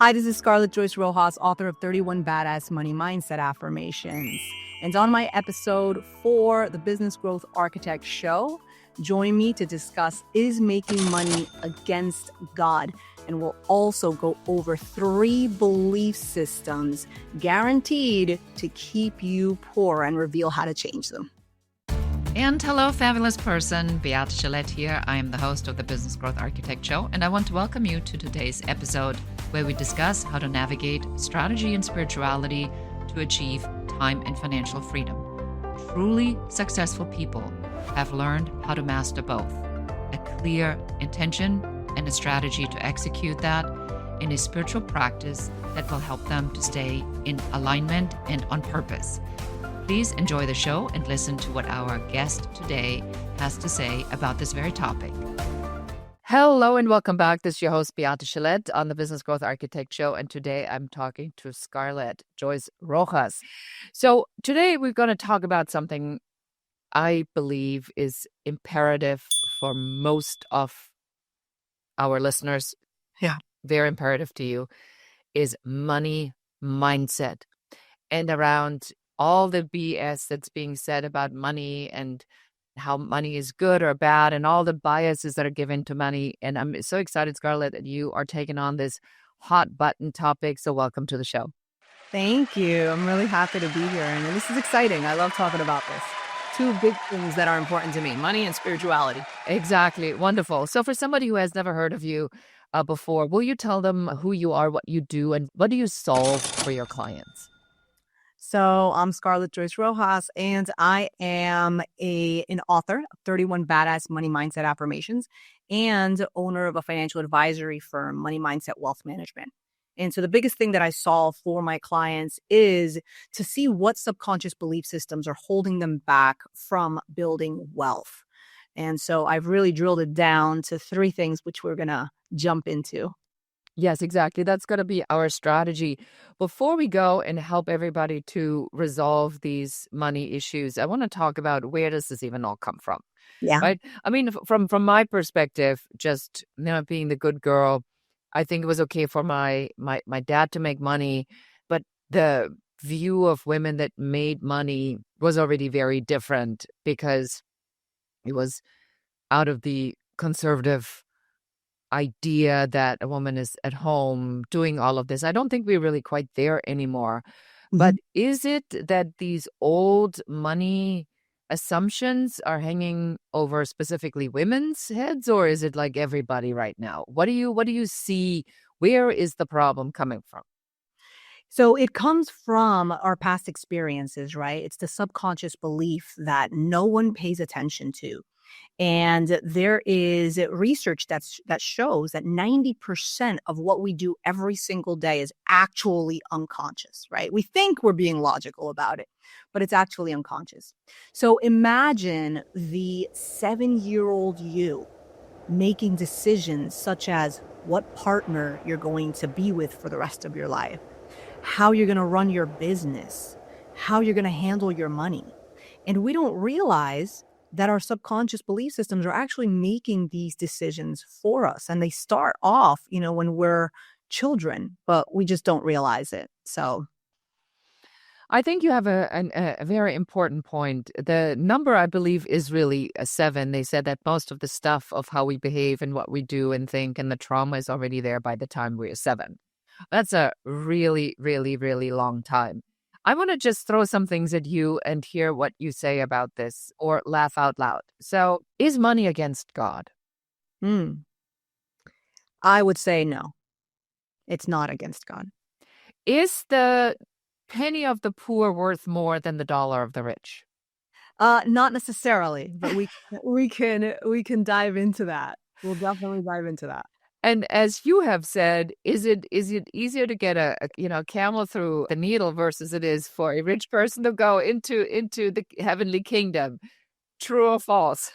Hi, this is Scarlette Joyce Rojas, author of 31 Badass Money Mindset Affirmations. And on my episode for the Business Growth Architect Show, join me to discuss is making money against God? And we'll also go over 3 belief systems guaranteed to keep you poor and reveal how to change them. And hello, fabulous person. Beate Scarlett here. I am the host of the Business Growth Architect Show, and I want to welcome you to today's episode where we discuss how to navigate strategy and spirituality to achieve time and financial freedom. Truly successful people have learned how to master both: a clear intention and a strategy to execute that in a spiritual practice that will help them to stay in alignment and on purpose. Please enjoy the show and listen to what our guest today has to say about this very topic. Hello and welcome back. This is your host, Beate Scarlett, on the Business Growth Architect Show. And today I'm talking to Scarlette Joyce Rojas. So today we're going to talk about something I believe is imperative for most of our listeners. Yeah. Very imperative to you is money mindset. And around all the BS that's being said about money and how money is good or bad and all the biases that are given to money. And I'm so excited, Scarlett, that you are taking on this hot button topic. So welcome to the show. Thank you. I'm really happy to be here. And this is exciting. I love talking about this. 2 big things that are important to me: money and spirituality. Exactly. Wonderful. So for somebody who has never heard of you before, will you tell them who you are, what you do, and what do you solve for your clients? So I'm Scarlette Joyce Rojas, and I am an author of 31 Badass Money Mindset Affirmations and owner of a financial advisory firm, Money Mindset Wealth Management. And so the biggest thing that I solve for my clients is to see what subconscious belief systems are holding them back from building wealth. And so I've really drilled it down to 3 things, which we're going to jump into. Yes, exactly. That's going to be our strategy. Before we go and help everybody to resolve these money issues, I want to talk about where does this even all come from, Yeah. right? I mean, from my perspective, just being the good girl, I think it was okay for my dad to make money, but the view of women that made money was already very different because it was out of the conservative idea that a woman is at home doing all of this. I don't think we're really quite there anymore. But is it that these old money assumptions are hanging over specifically women's heads, or is it like everybody right now? What do you see? Where is the problem coming from? So it comes from our past experiences, right? It's the subconscious belief that no one pays attention to. And there is research that shows that 90% of what we do every single day is actually unconscious, right? We think we're being logical about it, but it's actually unconscious. So imagine the 7-year-old you making decisions such as what partner you're going to be with for the rest of your life, how you're going to run your business, how you're going to handle your money. And we don't realize that our subconscious belief systems are actually making these decisions for us. And they start off, when we're children, but we just don't realize it. So I think you have a very important point. The number, I believe, is really a 7. They said that most of the stuff of how we behave and what we do and think and the trauma is already there by the time we're 7. That's a really, really, really long time. I want to just throw some things at you and hear what you say about this or laugh out loud. So, is money against God? I would say no, it's not against God. Is the penny of the poor worth more than the dollar of the rich? Not necessarily, but we can dive into that. We'll definitely dive into that. And as you have said, is it easier to get a camel through the needle versus it is for a rich person to go into the heavenly kingdom? True or false?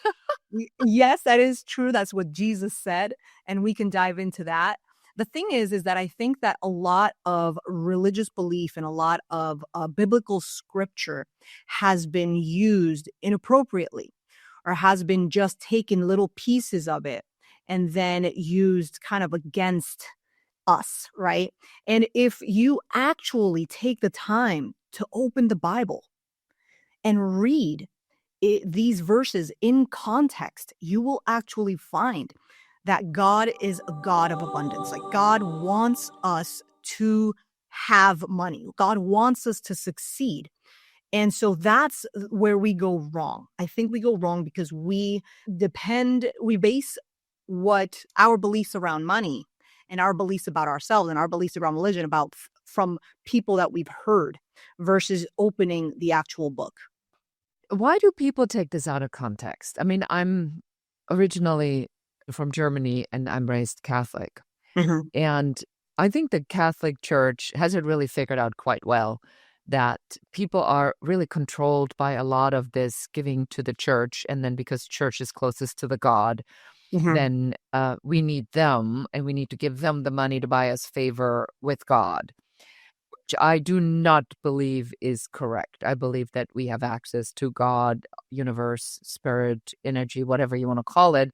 Yes, that is true. That's what Jesus said, and we can dive into that. The thing is that I think that a lot of religious belief and a lot of biblical scripture has been used inappropriately, or has been just taken little pieces of it and then used kind of against us, right? And if you actually take the time to open the Bible and read these verses in context, you will actually find that God is a God of abundance. Like God wants us to have money. God wants us to succeed. And so that's where we go wrong. I think we go wrong because we base what our beliefs around money and our beliefs about ourselves and our beliefs around religion from people that we've heard versus opening the actual book. Why do people take this out of context? I mean, I'm originally from Germany and I'm raised Catholic. Mhm. And I think the Catholic Church has it really figured out quite well that people are really controlled by a lot of this giving to the church. And then because church is closest to the God, Mhm. then we need them and we need to give them the money to buy us favor with God, which I do not believe is correct. I believe that we have access to God, universe, spirit, energy, whatever you want to call it,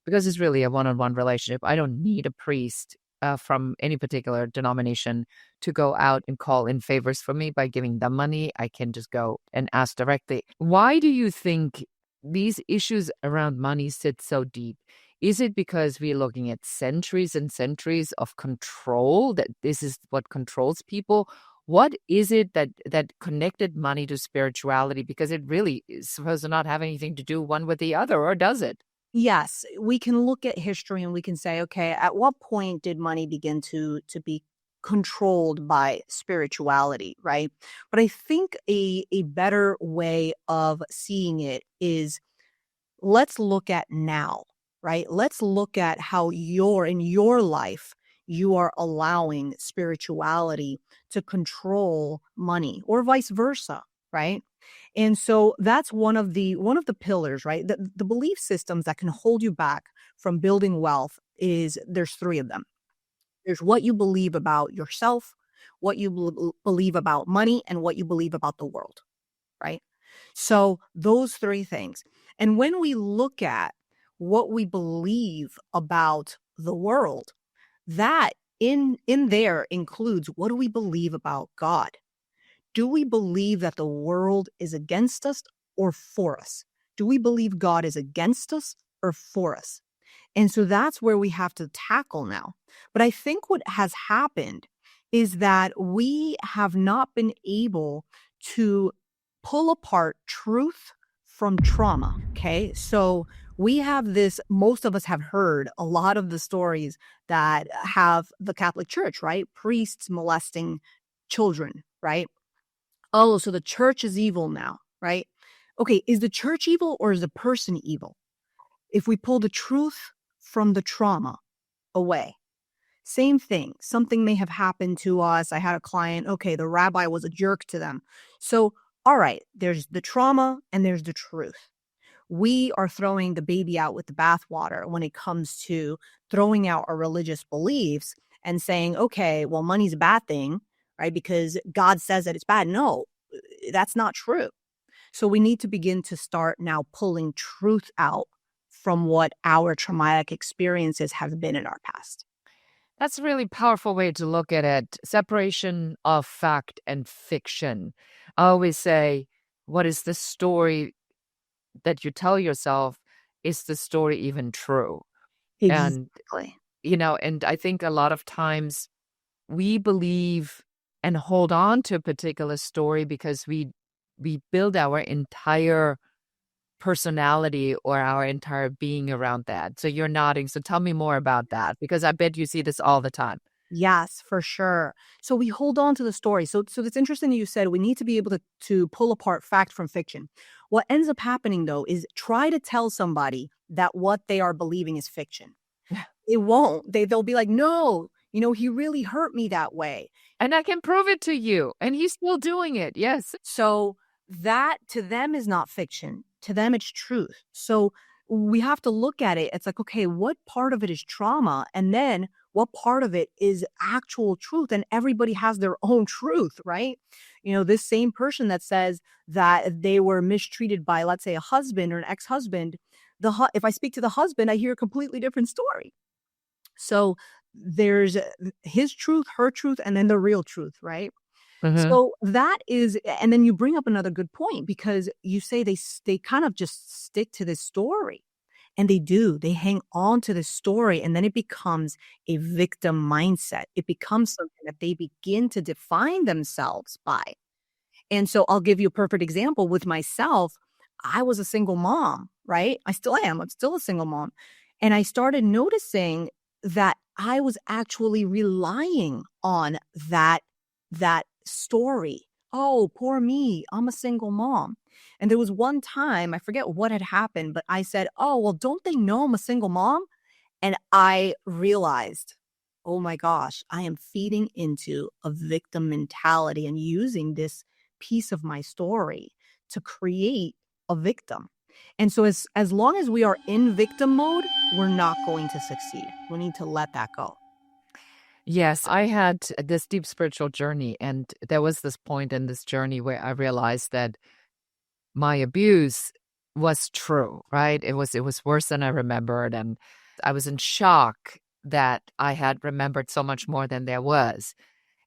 because it's really a one-on-one relationship. I don't need a priest from any particular denomination to go out and call in favors for me by giving them money. I can just go and ask directly. Why do you think these issues around money sit so deep? Is it because we're looking at centuries and centuries of control, that this is what controls people? What is it that connected money to spirituality? Because it really is supposed to not have anything to do one with the other, or does it? Yes, we can look at history and we can say, okay, at what point did money begin to be controlled by spirituality, right? But I think a better way of seeing it is let's look at now, right? Let's look at how in your life, you are allowing spirituality to control money or vice versa, right? And so that's one of the pillars, right? The belief systems that can hold you back from building wealth is there's three of them. There's what you believe about yourself, what you believe about money, and what you believe about the world, right? So those three things. And when we look at what we believe about the world, that in there includes what do we believe about God? Do we believe that the world is against us or for us? Do we believe God is against us or for us? And so that's where we have to tackle now. But I think what has happened is that we have not been able to pull apart truth from trauma. Okay. So we have this, most of us have heard a lot of the stories that have the Catholic Church, right? Priests molesting children, right? Oh, so the church is evil now, right? Okay. Is the church evil or is the person evil? If we pull the truth from the trauma away, same thing. Something may have happened to us. I had a client, okay, the rabbi was a jerk to them. So, all right, there's the trauma and there's the truth. We are throwing the baby out with the bathwater when it comes to throwing out our religious beliefs and saying, okay, well, money's a bad thing, right? Because God says that it's bad. No, that's not true. So we need to begin to start now pulling truth out from what our traumatic experiences have been in our past. That's a really powerful way to look at it. Separation of fact and fiction. I always say, what is the story that you tell yourself? Is the story even true? And, Exactly. and I think a lot of times we believe and hold on to a particular story because we build our entire personality or our entire being around that. So you're nodding. So tell me more about that, because I bet you see this all the time. Yes, for sure. So we hold on to the story. So it's interesting that you said we need to be able to pull apart fact from fiction. What ends up happening though is try to tell somebody that what they are believing is fiction. It won't. They'll be like, no, he really hurt me that way. And I can prove it to you. And he's still doing it. Yes. So that to them is not fiction. To them, it's truth. So we have to look at it. It's like, okay, what part of it is trauma? And then what part of it is actual truth? And everybody has their own truth, right? This same person that says that they were mistreated by, let's say, a husband or an ex-husband, if I speak to the husband, I hear a completely different story. So there's his truth, her truth, and then the real truth, right? Hmm. So that is, and then you bring up another good point because you say they kind of just stick to this story. And they do. They hang on to the story, and then it becomes a victim mindset. It becomes something that they begin to define themselves by. And so I'll give you a perfect example with myself. I was a single mom, right? I still am. I'm still a single mom. And I started noticing that I was actually relying on that story. Oh, poor me. I'm a single mom. And there was one time, I forget what had happened, but I said, "Oh, well, don't they know I'm a single mom?" And I realized, oh my gosh, I am feeding into a victim mentality and using this piece of my story to create a victim. And so as long as we are in victim mode, we're not going to succeed. We need to let that go. Yes, I had this deep spiritual journey, and there was this point in this journey where I realized that my abuse was true, right? It was worse than I remembered, and I was in shock that I had remembered so much more than there was.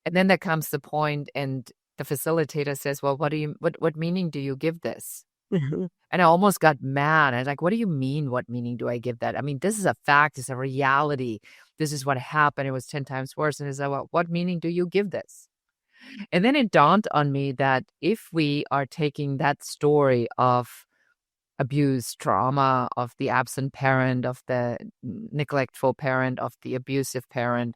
And then there comes the point, and the facilitator says, "Well, what meaning do you give this?" Mhm. And I almost got mad. I was like, "What do you mean? What meaning do I give that? I mean, this is a fact. It's a reality. This is what happened. It was 10 times worse." And he said, "Well, what meaning do you give this?" And then it dawned on me that if we are taking that story of abuse, trauma, of the absent parent, of the neglectful parent, of the abusive parent,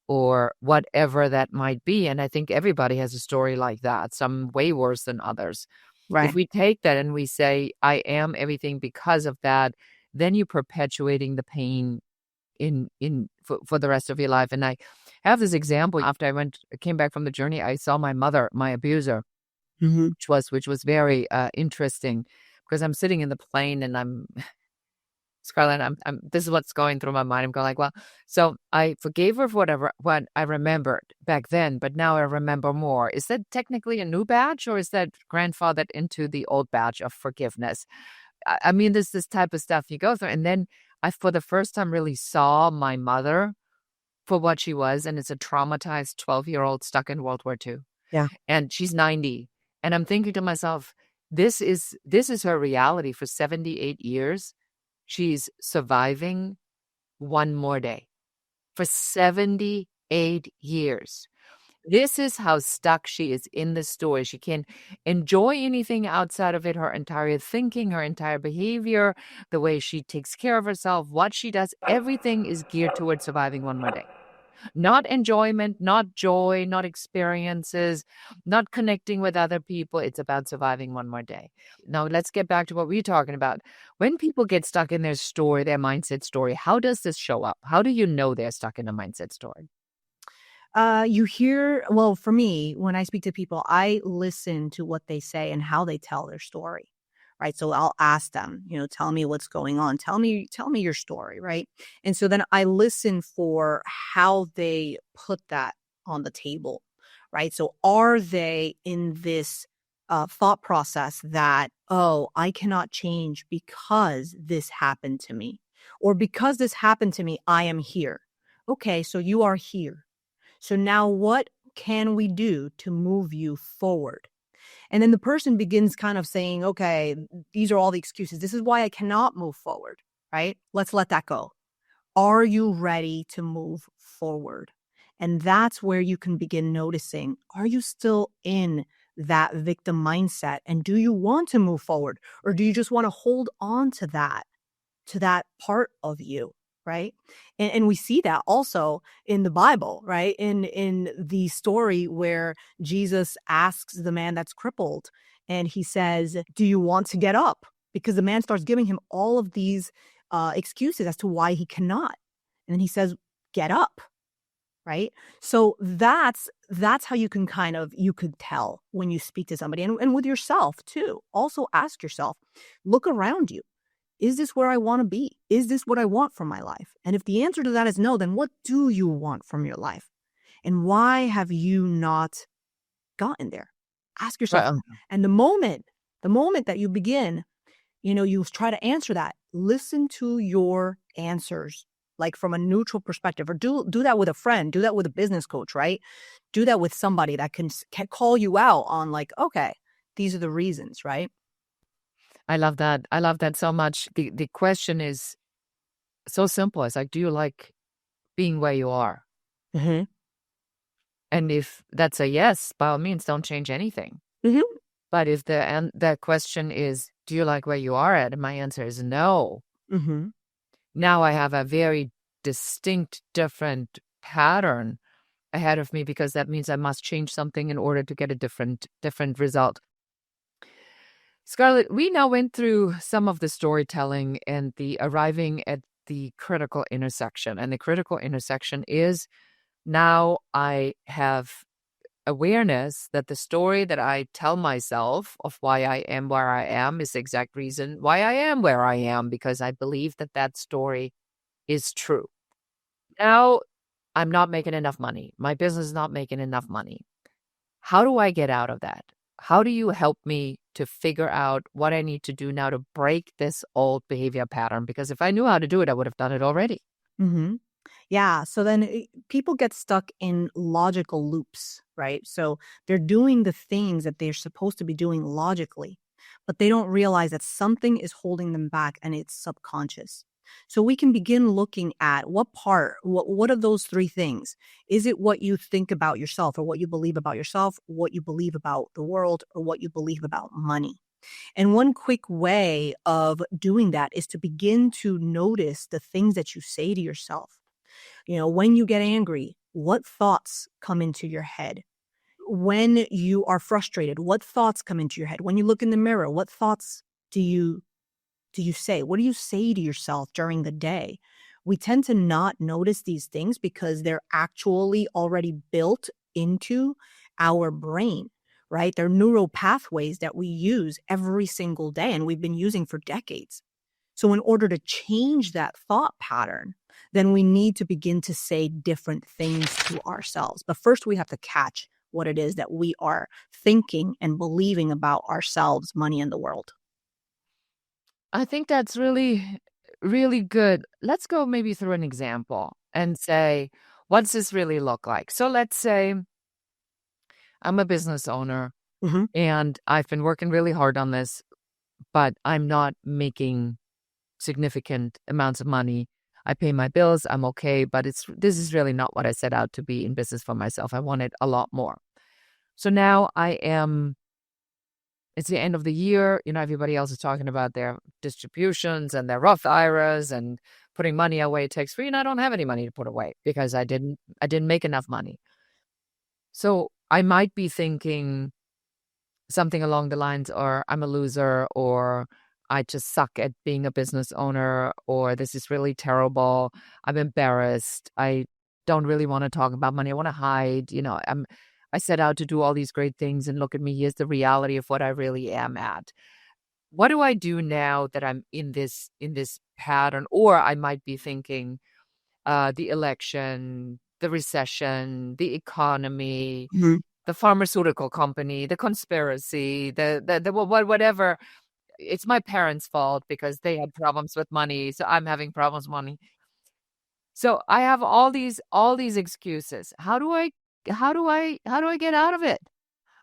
or whatever that might be, and I think everybody has a story like that, some way worse than others. If Right. we take that and we say, I am everything because of that, then you're perpetuating the pain for the rest of your life. And I have this example. After came back from the journey, I saw my mother, my abuser, Mhm. which was very interesting because I'm sitting in the plane and I'm Scarlett, this is what's going through my mind. I'm going like, well, so I forgave her for what I remembered back then, but now I remember more. Is that technically a new batch, or is that grandfathered into the old batch of forgiveness? I mean, this type of stuff you go through. And then I, for the first time, really saw my mother for what she was. And it's a traumatized 12-year-old stuck in World War II. Yeah. And she's 90. And I'm thinking to myself, this is her reality for 78 years. She's surviving one more day for 78 years. This is how stuck she is in the story. She can't enjoy anything outside of it. Her entire thinking, her entire behavior, the way she takes care of herself, what she does, everything is geared towards surviving one more day. Not enjoyment, not joy, not experiences, not connecting with other people. It's about surviving one more day. Now, let's get back to what we're talking about. When people get stuck in their story, their mindset story, how does this show up? How do you know they're stuck in a mindset story? You hear, well, for me, when I speak to people, I listen to what they say and how they tell their story, right? So I'll ask them, tell me what's going on. Tell me your story, right? And so then I listen for how they put that on the table, right? So are they in this thought process that, oh, I cannot change because this happened to me, or because this happened to me, I am here. Okay, so you are here. So now what can we do to move you forward? And then the person begins kind of saying, okay, these are all the excuses. This is why I cannot move forward, right? Let's let that go. Are you ready to move forward? And that's where you can begin noticing, are you still in that victim mindset? And do you want to move forward? Or do you just want to hold on to that part of you, right? And we see that also in the Bible, right? In the story where Jesus asks the man that's crippled and he says, "Do you want to get up?" Because the man starts giving him all of these excuses as to why he cannot. And then he says, "Get up." Right? So that's how you can you could tell when you speak to somebody, and with yourself too. Also ask yourself, look around you. Is this where I want to be? Is this what I want from my life? And if the answer to that is no, then what do you want from your life? And why have you not gotten there? Ask yourself Well, that. And the moment that you begin, you try to answer that, listen to your answers. like from a neutral perspective, or do that with a friend, do that with a business coach, right? Do that with somebody that can call you out on like, okay, these are the reasons, right? I love that. I love that so much. The question is so simple. It's like, do you like being where you are? Mm-hmm. And if that's a yes, by all means, don't change anything. Mm-hmm. But if the question is, do you like where you are at? And my answer is no. Mm-hmm. Now I have a very distinct, different pattern ahead of me, because that means I must change something in order to get a different result. Scarlett, we now went through some of the storytelling and the arriving at the critical intersection. And the critical intersection is, now I have awareness that the story that I tell myself of why I am where I am is the exact reason why I am where I am, because I believe that that story is true. Now I'm not making enough money. My business is not making enough money. How do I get out of that? How do you help me to figure out what I need to do now to break this old behavior pattern? Because if I knew how to do it, I would have done it already. Mm-hmm. Yeah. So then people get stuck in logical loops, right? So they're doing the things that they're supposed to be doing logically, but they don't realize that something is holding them back and it's subconscious. So we can begin looking at what are those three things? Is it what you think about yourself, or what you believe about yourself, what you believe about the world, or what you believe about money? And one quick way of doing that is to begin to notice the things that you say to yourself. When you get angry, what thoughts come into your head? When you are frustrated, what thoughts come into your head? When you look in the mirror, what thoughts do you say? What do you say to yourself during the day? We tend to not notice these things because they're actually already built into our brain, right? They're neural pathways that we use every single day and we've been using for decades. So in order to change that thought pattern, then we need to begin to say different things to ourselves. But first we have to catch what it is that we are thinking and believing about ourselves, money, and the world. I think that's really, really good. Let's go maybe through an example and say, what's this really look like? So let's say I'm a business owner Hmm. and I've been working really hard on this, but I'm not making significant amounts of money. I pay my bills, I'm okay, but this is really not what I set out to be in business for myself. I wanted a lot more. So now it's the end of the year. Everybody else is talking about their distributions and their Roth IRAs and putting money away tax free, and I don't have any money to put away because I didn't make enough money. So I might be thinking something along the lines, or I'm a loser, or I just suck at being a business owner, or this is really terrible. I'm embarrassed. I don't really want to talk about money. I want to hide. I set out to do all these great things, and look at me. Here's the reality of what I really am at. What do I do now that I'm in this pattern? Or I might be thinking the election, the recession, the economy, Hmm. the pharmaceutical company, the conspiracy, the whatever. It's my parents' fault because they had problems with money, so I'm having problems with money. So I have all these excuses. How do I get out of it?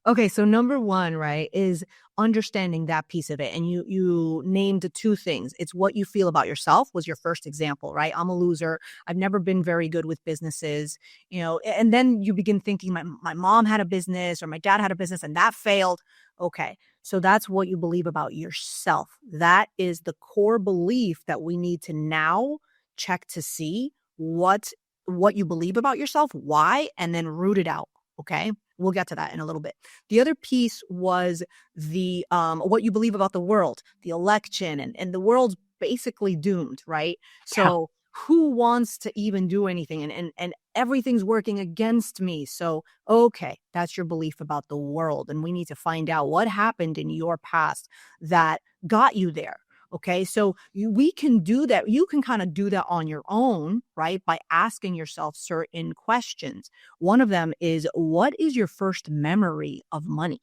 Okay, so number one, right, is understanding that piece of it. And you named the two things. It's what you feel about yourself was your first example, right? I'm a loser. I've never been very good with businesses, and then you begin thinking my mom had a business or my dad had a business and that failed. Okay, so that's what you believe about yourself. That is the core belief that we need to now check to see what you believe about yourself, why, and then root it out. Okay. We'll get to that in a little bit. The other piece was the what you believe about the world, the election, and the world's basically doomed, right? Yeah. So who wants to even do anything? And everything's working against me. So okay, that's your belief about the world. And we need to find out what happened in your past that got you there. Okay, so we can do that. You can kind of do that on your own, right? By asking yourself certain questions. One of them is, what is your first memory of money?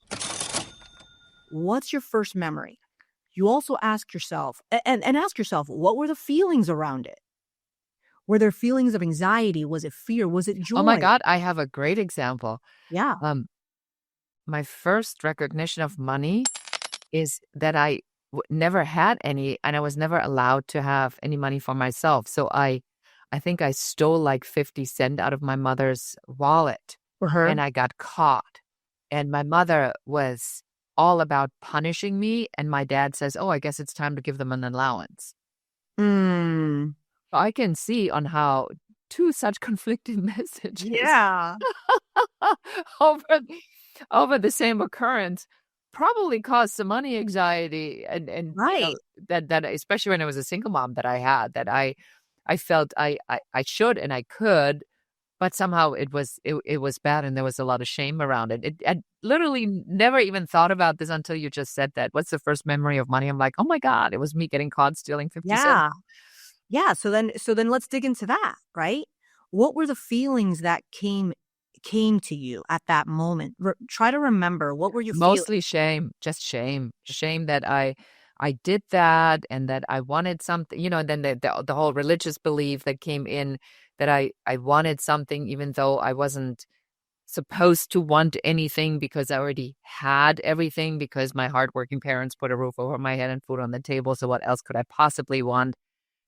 What's your first memory? You also ask yourself, and ask yourself, what were the feelings around it? Were there feelings of anxiety? Was it fear? Was it Oh my joy? God, I have a great example. Yeah. Um, my first recognition of money is that I never had any, and I was never allowed to have any money for myself. So I think I stole like 50 cents out of my mother's wallet, For her? and I got caught. And my mother was all about punishing me. And my dad says, "Oh, I guess it's time to give them an allowance." Mm. So I can see on how two such conflicting messages Yeah. over over the same occurrence probably caused some money anxiety, and Right. that especially when I was a single mom, that I had, that I felt I should and I could, but somehow it was bad, and there was a lot of shame around it. I literally never even thought about this until you just said that. What's the first memory of money? I'm like, oh my God, it was me getting caught stealing 50 cents. Yeah. Yeah, so then let's dig into that, right? What were the feelings that came to you at that moment? Try to remember, what were you feeling? Mostly shame, just shame that I did that, and that I wanted something, and then the whole religious belief that came in, that I wanted something even though I wasn't supposed to want anything, because I already had everything, because my hardworking parents put a roof over my head and food on the table. So what else could I possibly want?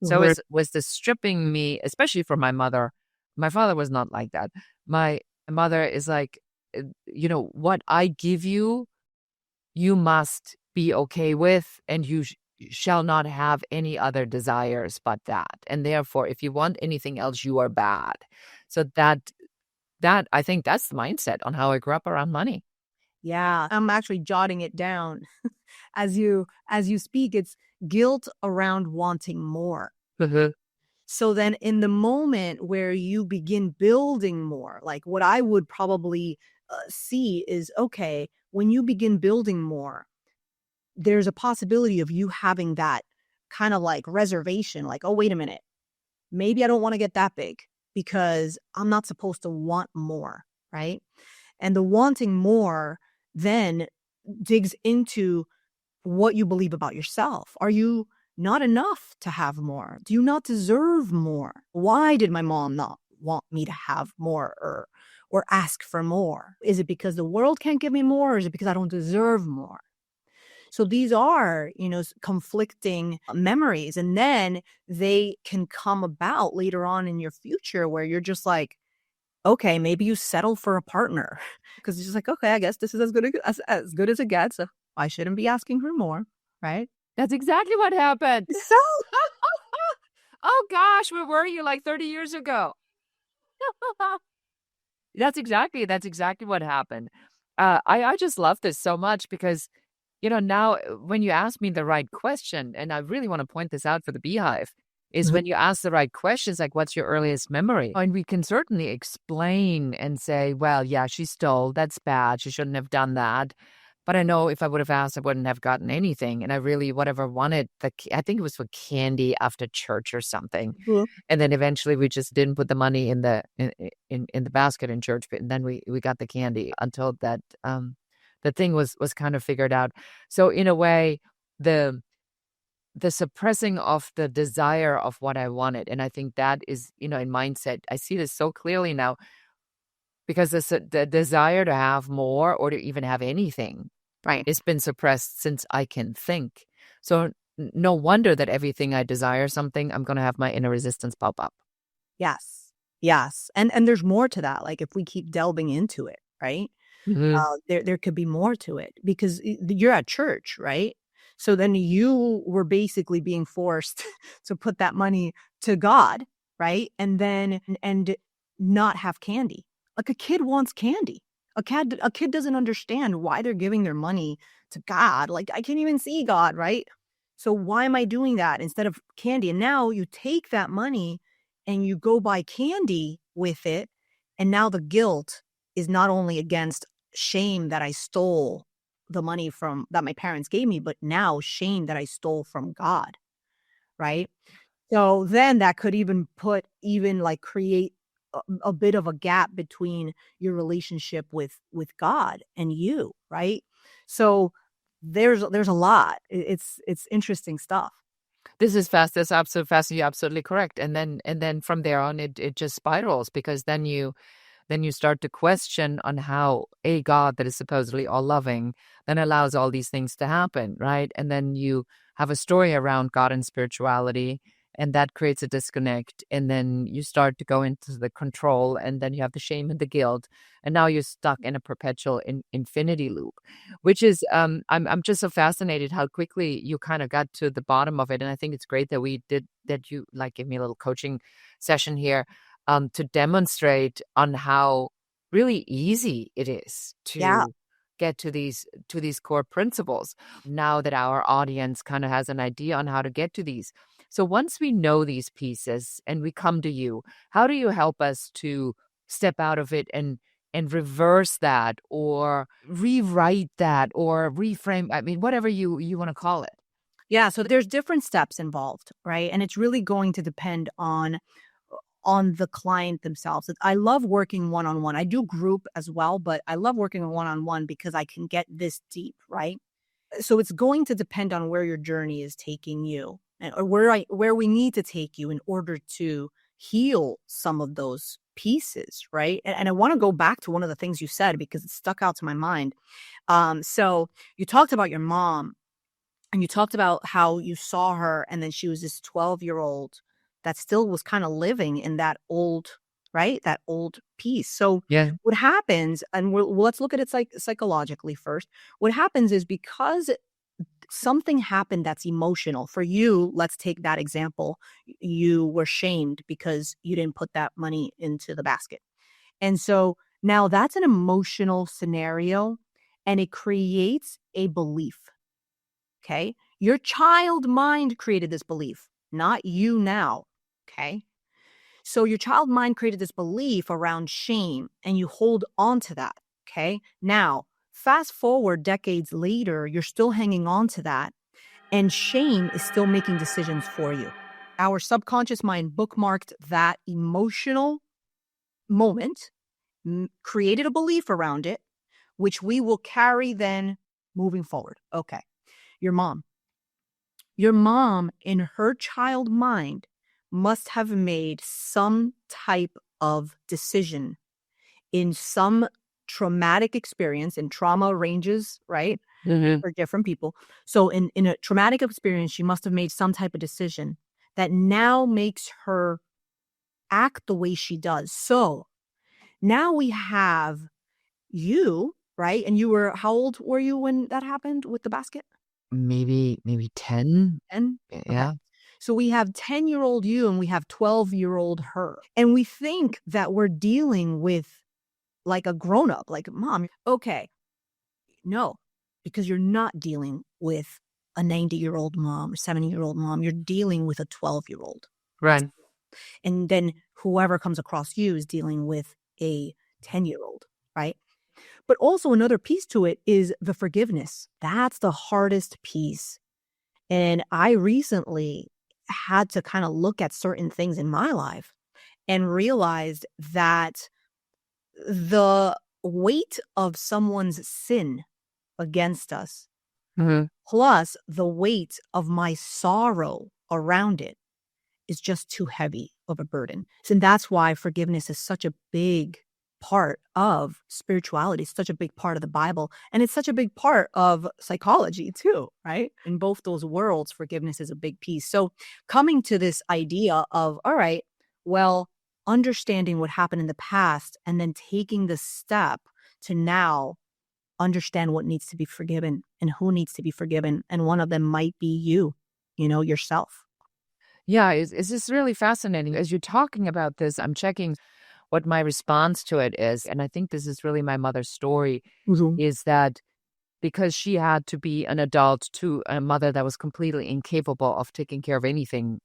So Right. it was this stripping me, especially for my mother. My father was not like that. My mother is like, what I give you, you must be okay with, and you shall not have any other desires but that. And therefore, if you want anything else, you are bad. So that I think that's the mindset on how I grew up around money. Yeah, I'm actually jotting it down as you speak. It's guilt around wanting more. Mhm. So then in the moment where you begin building more, like what I would probably see is, okay, when you begin building more, there's a possibility of you having that kind of like reservation, like, oh, wait a minute, maybe I don't want to get that big because I'm not supposed to want more, right? And the wanting more then digs into what you believe about yourself. Are you not enough to have more? Do you not deserve more? Why did my mom not want me to have more, or ask for more? Is it because the world can't give me more, or is it because I don't deserve more? So these are, conflicting memories, and then they can come about later on in your future where you're just like, okay, maybe you settle for a partner because it's just like, okay, I guess this is as good as it gets. So I shouldn't be asking for more, right? That's exactly what happened. So Oh gosh, where were you like 30 years ago? That's exactly what happened. I just love this so much because, now when you ask me the right question, and I really want to point this out for the beehive, is Mhm. when you ask the right questions, like, what's your earliest memory? And we can certainly explain and say, well, yeah, she stole. That's bad. She shouldn't have done that. But I know if I would have asked, I wouldn't have gotten anything. And I really, whatever wanted, I think it was for candy after church or something. Mhm. And then eventually we just didn't put the money in in the basket in church, and then we got the candy until that the thing was kind of figured out. So in a way, the the suppressing of the desire of what I wanted, and I think that is, in mindset, I see this so clearly now, because the desire to have more or to even have anything, Right. it's been suppressed since I can think. So no wonder that everything I desire something, I'm going to have my inner resistance pop up. Yes. Yes. And there's more to that. Like if we keep delving into it, right? Mhm. There could be more to it because you're at church, right? So then you were basically being forced to put that money to God, right? And then and not have candy. Like a kid wants candy. A kid doesn't understand why they're giving their money to God. Like I can't even see God, right? So why am I doing that instead of candy? And now you take that money and you go buy candy with it, and now the guilt is not only against shame that I stole the money from that my parents gave me, but now shame that I stole from God, right? So then that could even like create a bit of a gap between your relationship with God and you, right? So there's a lot. It's interesting stuff. This is fast. That's absolutely fast. You're absolutely correct. And then from there on, it just spirals, because then you start to question on how a God that is supposedly all loving then allows all these things to happen, right? And then you have a story around God and spirituality, and that creates a disconnect. And then you start to go into the control, and then you have the shame and the guilt, and now you're stuck in a perpetual infinity loop, which is I'm just so fascinated how quickly you kind of got to the bottom of it. And I think it's great that we did that. You like give me a little coaching session here, to demonstrate on how really easy it is Yeah. to get to these core principles, now that our audience kind of has an idea on how to get to these. So once we know these pieces and we come to you, how do you help us to step out of it and reverse that, or rewrite that, or reframe, I mean, whatever you want to call it? Yeah, so there's different steps involved, right? And it's really going to depend on the client themselves. I love working one-on-one. I do group as well, but I love working one-on-one because I can get this deep, right? So it's going to depend on where your journey is taking you, or where we need to take you in order to heal some of those pieces, right? And I want to go back to one of the things you said because it stuck out to my mind. So you talked about your mom, and you talked about how you saw her, and then she was this 12-year-old that still was kind of living in that old, right? That old piece. So Yeah. what happens, and let's look at it psychologically first. What happens is, because something happened that's emotional for you, let's take that example. You were shamed because you didn't put that money into the basket. And so now that's an emotional scenario, and it creates a belief. Okay. Your child mind created this belief, not you now. Okay. So your child mind created this belief around shame, and you hold on to that. Okay. Now, fast forward decades later, you're still hanging on to that, and shame is still making decisions for you. Our subconscious mind bookmarked that emotional moment, created a belief around it, which we will carry then moving forward. Okay. Your mom. Your mom, in her child mind, must have made some type of decision in some traumatic experience, and trauma ranges, right, Hmm. for different people. So in a traumatic experience, she must have made some type of decision that now makes her act the way she does. So now we have you, right? And you were, how old were you when that happened with the basket? Maybe 10. 10? Okay. Yeah. So we have 10-year-old you and we have 12-year-old her. And we think that we're dealing with like a grown up, like mom. Okay. No, because you're not dealing with a 90-year-old mom or 70-year-old mom. You're dealing with a 12-year-old. Right. And then whoever comes across you is dealing with a 10-year-old, right? But also another piece to it is the forgiveness. That's the hardest piece. And I recently had to kind of look at certain things in my life and realized that the weight of someone's sin against us, Hmm. plus the weight of my sorrow around it, is just too heavy of a burden. And that's why forgiveness is such a big part of spirituality. It's such a big part of the Bible. And it's such a big part of psychology too, right? In both those worlds, forgiveness is a big piece. So coming to this idea of, all right, well, understanding what happened in the past and then taking the step to now understand what needs to be forgiven and who needs to be forgiven. And one of them might be you, yourself. Yeah, it's just really fascinating. As you're talking about this, I'm checking what my response to it is. And I think this is really my mother's story, Mhm. is that because she had to be an adult to a mother that was completely incapable of taking care of anything.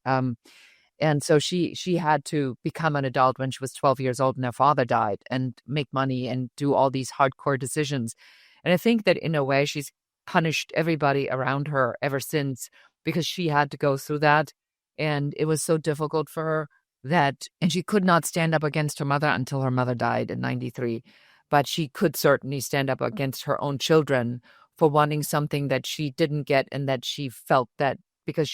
And so she had to become an adult when she was 12 years old and her father died, and make money and do all these hardcore decisions. And I think that in a way she's punished everybody around her ever since, because she had to go through that. And it was so difficult for her and she could not stand up against her mother until her mother died in 93. But she could certainly stand up against her own children for wanting something that she didn't get, and that she felt that because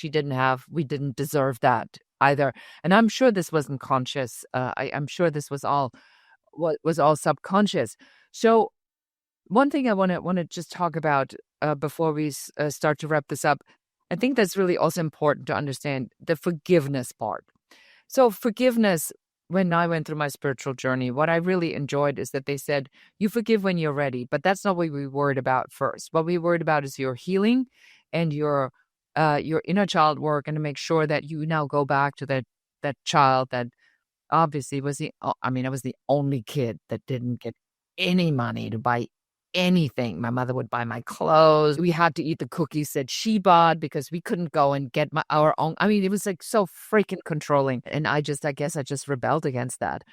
we didn't deserve that either. And I'm sure this wasn't conscious. I'm sure this was all subconscious. So one thing I want to just talk about before we start to wrap this up, I think that's really also important to understand the forgiveness part. So forgiveness, when I went through my spiritual journey, what I really enjoyed is that they said, you forgive when you're ready, but that's not what we worried about first. What we worried about is your healing and your inner child work, and to make sure that you now go back to that child that obviously I was the only kid that didn't get any money to buy anything. My mother would buy my clothes. We had to eat the cookies that she bought because we couldn't go and get our own. I mean, it was like so freaking controlling. And I guess I just rebelled against that.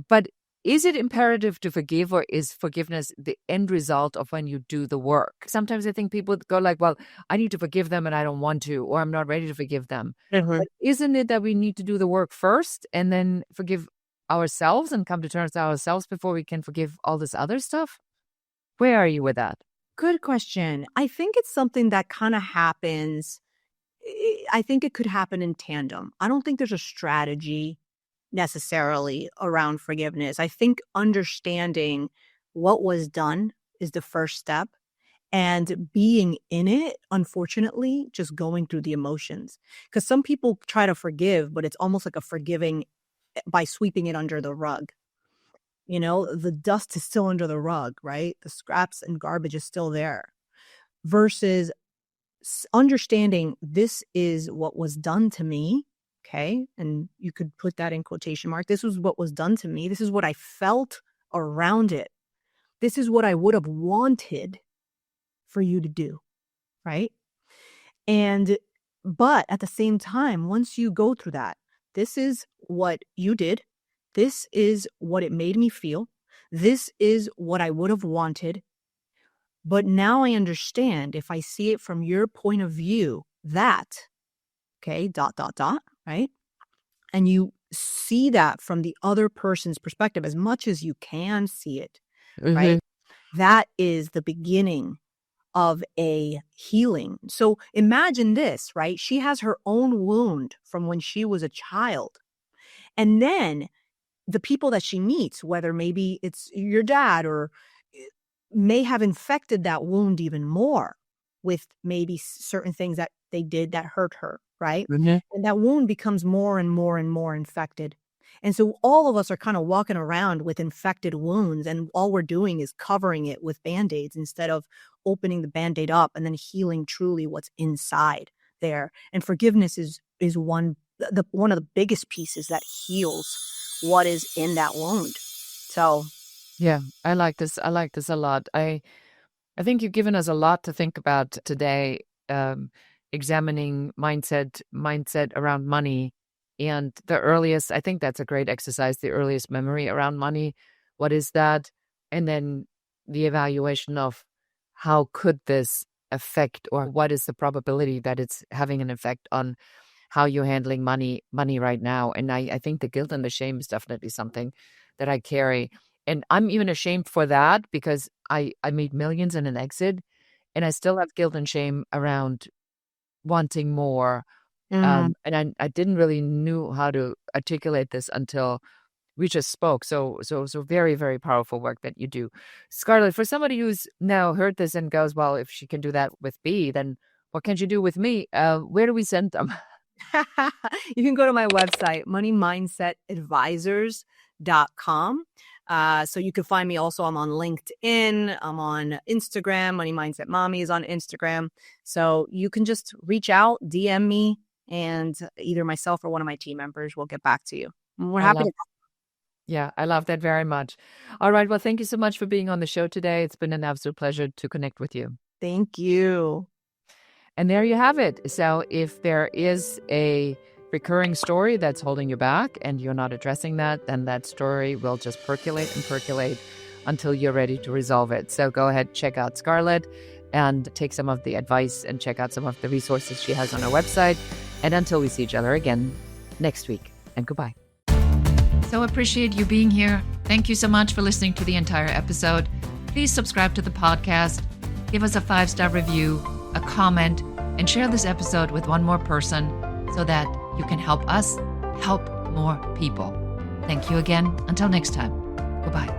But is it imperative to forgive, or is forgiveness the end result of when you do the work? Sometimes I think people go like, well, I need to forgive them and I don't want to, or I'm not ready to forgive them. But isn't it that we need to do the work first and then forgive ourselves and come to terms with ourselves before we can forgive all this other stuff? Where are you with that? Good question. I think it's something that kind of happens. I think it could happen in tandem. I don't think there's a strategy necessarily around forgiveness. I think understanding what was done is the first step, and being in it, unfortunately, just going through the emotions. Because some people try to forgive, but it's almost like a forgiving by sweeping it under the rug. The dust is still under the rug, right? The scraps and garbage is still there, versus understanding this is what was done to me. Okay. And you could put that in quotation mark. This was what was done to me. This is what I felt around it. This is what I would have wanted for you to do. Right. But at the same time, once you go through that, this is what you did. This is what it made me feel. This is what I would have wanted. But now I understand, if I see it from your point of view, that, okay, ... right? And you see that from the other person's perspective as much as you can see it, right? That is the beginning of a healing. So imagine this, right? She has her own wound from when she was a child. And then the people that she meets, whether maybe it's your dad, or may have infected that wound even more with maybe certain things that they did that hurt her, right? And that wound becomes more and more and more infected. And so all of us are kind of walking around with infected wounds, and all we're doing is covering it with Band-Aids instead of opening the Band-Aid up and then healing truly what's inside there. And forgiveness is one of the biggest pieces that heals what is in that wound. So yeah, I like this a lot. I think you've given us a lot to think about today, examining mindset around money. And I think that's a great exercise, the earliest memory around money. What is that? And then the evaluation of how could this affect, or what is the probability that it's having an effect on how you're handling money right now. And I think the guilt and the shame is definitely something that I carry. And I'm even ashamed for that, because I made millions in an exit, and I still have guilt and shame around wanting more. And I didn't really knew how to articulate this until we just spoke. So very, very powerful work that you do. Scarlett, for somebody who's now heard this and goes, well, if she can do that with B, then what can she do with me? Where do we send them? You can go to my website, moneymindsetadvisors.com. So you can find me also. I'm on LinkedIn. I'm on Instagram. Money Mindset Mommy is on Instagram. So you can just reach out, DM me, and either myself or one of my team members will get back to you. And we're happy to. Yeah, I love that very much. All right. Well, thank you so much for being on the show today. It's been an absolute pleasure to connect with you. Thank you. And there you have it. So if there is a recurring story that's holding you back and you're not addressing that, then that story will just percolate and percolate until you're ready to resolve it. So go ahead, check out Scarlett and take some of the advice and check out some of the resources she has on her website. And until we see each other again next week, and goodbye. So appreciate you being here. Thank you so much for listening to the entire episode. Please subscribe to the podcast, give us a 5-star review, a comment, and share this episode with one more person so that you can help us help more people. Thank you again. Until next time. Goodbye.